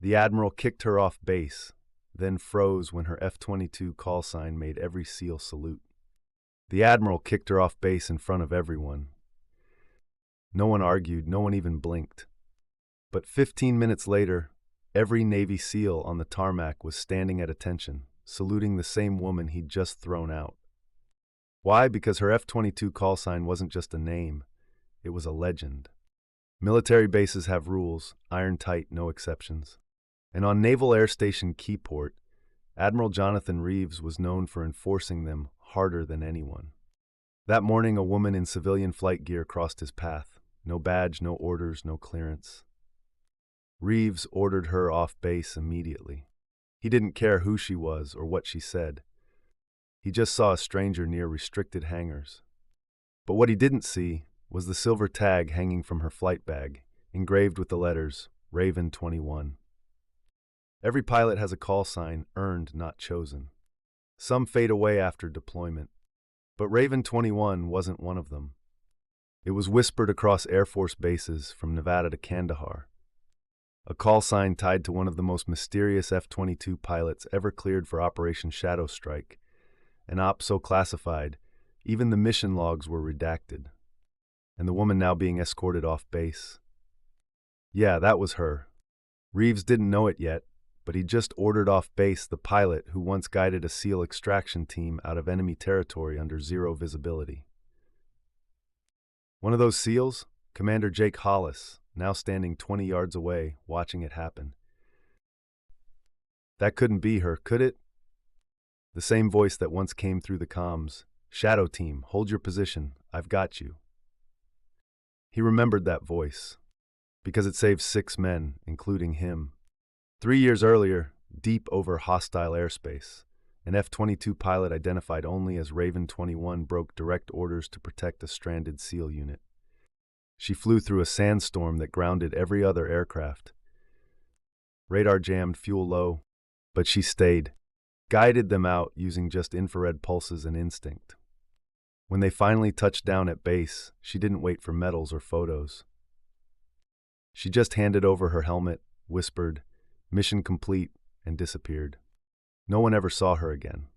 The Admiral kicked her off base, then froze when her F-22 call sign made every SEAL salute. The Admiral kicked her off base in front of everyone. No one argued, no one even blinked. But 15 minutes later, every Navy SEAL on the tarmac was standing at attention, saluting the same woman he'd just thrown out. Why? Because her F-22 call sign wasn't just a name, it was a legend. Military bases have rules, iron tight, no exceptions. And on Naval Air Station Keyport, Admiral Jonathan Reeves was known for enforcing them harder than anyone. That morning, a woman in civilian flight gear crossed his path. No badge, no orders, no clearance. Reeves ordered her off base immediately. He didn't care who she was or what she said. He just saw a stranger near restricted hangars. But what he didn't see was the silver tag hanging from her flight bag, engraved with the letters, Raven 21. Every pilot has a call sign, earned, not chosen. Some fade away after deployment, but Raven 21 wasn't one of them. It was whispered across Air Force bases from Nevada to Kandahar. A call sign tied to one of the most mysterious F-22 pilots ever cleared for Operation Shadow Strike, an op so classified, even the mission logs were redacted. And the woman now being escorted off base. Yeah, that was her. Reeves didn't know it yet, but he just ordered off base the pilot who once guided a SEAL extraction team out of enemy territory under zero visibility. One of those SEALs, Commander Jake Hollis, now standing 20 yards away, watching it happen. That couldn't be her, could it? The same voice that once came through the comms. Shadow Team, hold your position, I've got you. He remembered that voice, because it saved 6 men, including him. 3 years earlier, deep over hostile airspace, an F-22 pilot identified only as Raven 21 broke direct orders to protect a stranded SEAL unit. She flew through a sandstorm that grounded every other aircraft. Radar jammed, fuel low, but she stayed, guided them out using just infrared pulses and instinct. When they finally touched down at base, she didn't wait for medals or photos. She just handed over her helmet, whispered, "Mission complete," and disappeared. No one ever saw her again.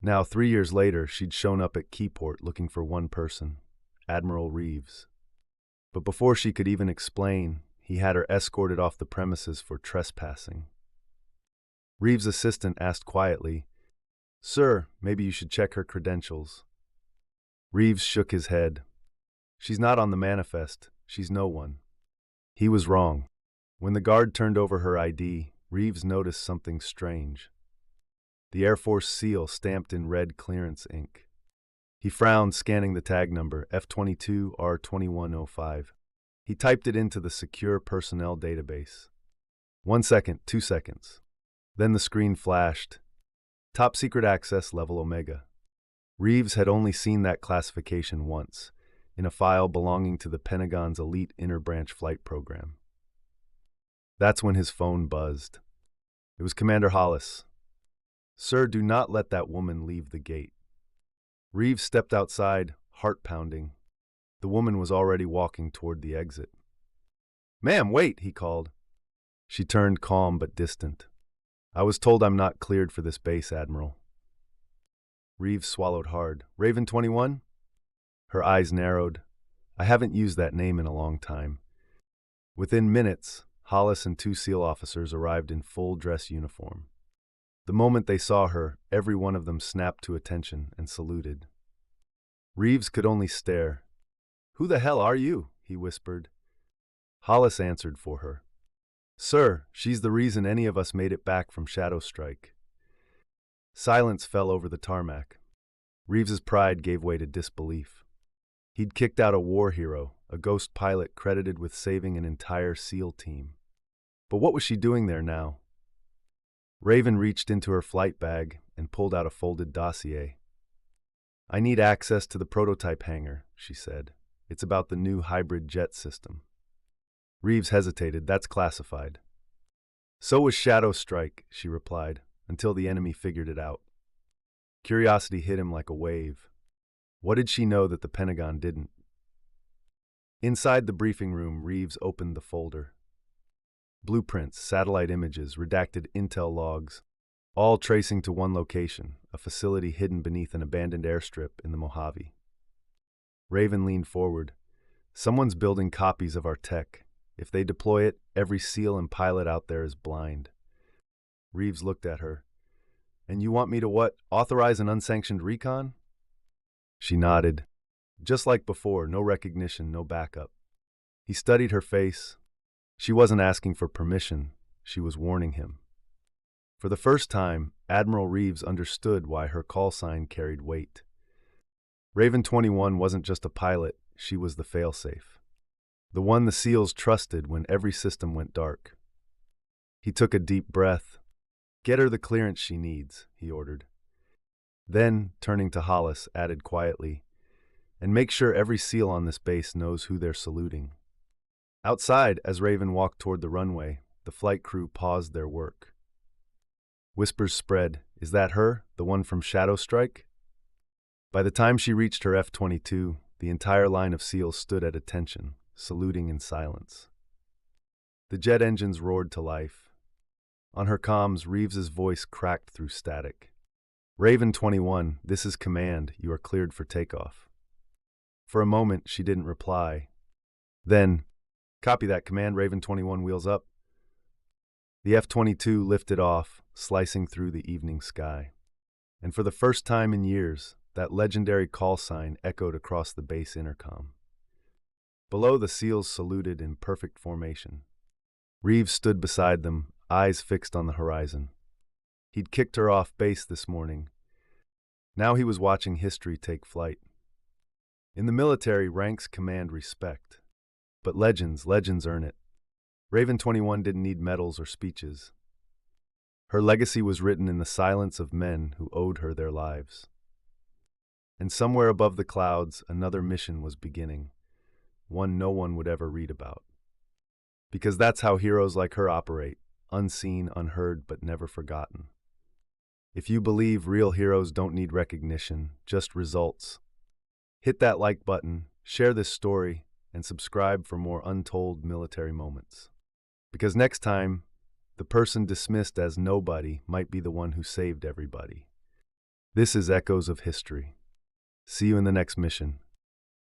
Now, 3 years later, she'd shown up at Keyport looking for one person, Admiral Reeves. But before she could even explain, he had her escorted off the premises for trespassing. Reeves' assistant asked quietly, "Sir, maybe you should check her credentials." Reeves shook his head. "She's not on the manifest. She's no one." He was wrong. When the guard turned over her ID, Reeves noticed something strange. The Air Force seal stamped in red clearance ink. He frowned, scanning the tag number, F-22 R2105. He typed it into the secure personnel database. 1 second, 2 seconds. Then the screen flashed. Top secret access level Omega. Reeves had only seen that classification once, in a file belonging to the Pentagon's elite inter-branch flight program. That's when his phone buzzed. It was Commander Hollis. "Sir, do not let that woman leave the gate." Reeves stepped outside, heart pounding. The woman was already walking toward the exit. "Ma'am, wait," he called. She turned calm but distant. "I was told I'm not cleared for this base, Admiral." Reeves swallowed hard. "Raven 21? Her eyes narrowed. "I haven't used that name in a long time." Within minutes, Hollis and 2 SEAL officers arrived in full dress uniform. The moment they saw her, every one of them snapped to attention and saluted. Reeves could only stare. "Who the hell are you?" he whispered. Hollis answered for her. "Sir, she's the reason any of us made it back from Shadow Strike." Silence fell over the tarmac. Reeves's pride gave way to disbelief. He'd kicked out a war hero, a ghost pilot credited with saving an entire SEAL team. But what was she doing there now? Raven reached into her flight bag and pulled out a folded dossier. "I need access to the prototype hangar," she said. "It's about the new hybrid jet system." Reeves hesitated. "That's classified." "So was Shadow Strike," she replied, "until the enemy figured it out." Curiosity hit him like a wave. What did she know that the Pentagon didn't? Inside the briefing room, Reeves opened the folder. Blueprints, satellite images, redacted intel logs, all tracing to one location, a facility hidden beneath an abandoned airstrip in the Mojave. Raven leaned forward. Someone's building copies of our tech. If they deploy it, every SEAL and pilot out there is blind. Reeves looked at her. And you want me to what? Authorize an unsanctioned recon? She nodded. Just like before, no recognition, no backup. He studied her face. She wasn't asking for permission. She was warning him. For the first time, Admiral Reeves understood why her call sign carried weight. Raven 21 wasn't just a pilot, she was the failsafe. The one the SEALs trusted when every system went dark. He took a deep breath. Get her the clearance she needs, he ordered. Then, turning to Hollis, added quietly, and make sure every SEAL on this base knows who they're saluting. Outside, as Raven walked toward the runway, the flight crew paused their work. Whispers spread. Is that her, the one from Shadow Strike? By the time she reached her F-22, the entire line of SEALs stood at attention, saluting in silence. The jet engines roared to life. On her comms, Reeves's voice cracked through static. Raven 21, this is command. You are cleared for takeoff. For a moment, she didn't reply. Then, copy that command, Raven 21, wheels up. The F-22 lifted off, slicing through the evening sky. And for the first time in years, that legendary call sign echoed across the base intercom. Below, the SEALs saluted in perfect formation. Reeves stood beside them, eyes fixed on the horizon. He'd kicked her off base this morning. Now he was watching history take flight. In the military, ranks command respect. But legends earn it. Raven 21 didn't need medals or speeches. Her legacy was written in the silence of men who owed her their lives. And somewhere above the clouds, another mission was beginning, one no one would ever read about. Because that's how heroes like her operate, unseen, unheard, but never forgotten. If you believe real heroes don't need recognition, just results, hit that like button, share this story, and subscribe for more untold military moments. Because next time, the person dismissed as nobody might be the one who saved everybody. This is Echoes of History. See you in the next mission.